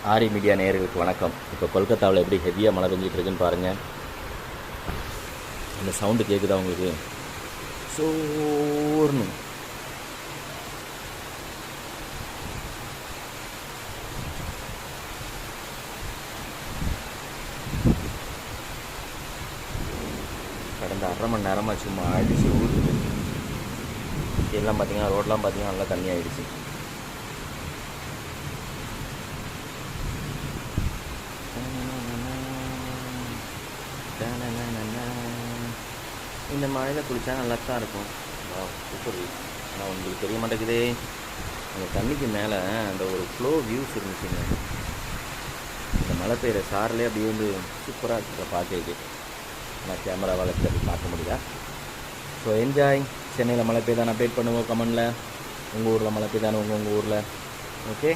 ஆரி media நேயர்களுக்கு வணக்கம். இப்போ கொல்கத்தாவில் எப்படி ஹெவியாக மழை பெஞ்சிட்டு இருக்குன்னு பாருங்கள். அந்த சவுண்டு கேட்குதா உங்களுக்கு? சோர்னு கடந்த அரை மணி நேரமாக சும்மா அடிச்சு ஊற்றுது. எல்லாம் பார்த்தீங்கன்னா ரோடெலாம் பார்த்தீங்கன்னா நல்லா தண்ணி ஆகிடுச்சு. இந்த மழையில் குளித்தா நல்லா தான் இருக்கும். சூப்பர். ஆனால் உங்களுக்கு தெரிய மாட்டேங்குதே, அந்த தண்ணிக்கு மேலே அந்த ஒரு ஃப்ளோ வியூஸ் இருந்துச்சுங்க. இந்த மழை பெய்கிற சாரிலே அப்படியே வந்து சூப்பராக இருக்குது பார்க்கறதுக்கு. ஆனால் கேமராவால் அப்படி பார்க்க முடியல. So enjoy. சென்னையில் மழை பெய்தான்னு அப்டேட் பண்ணுவோம் கமெண்டில். உங்கள் ஊரில் மழை பெய்தானு உங்கள் ஊரில். ஓகே.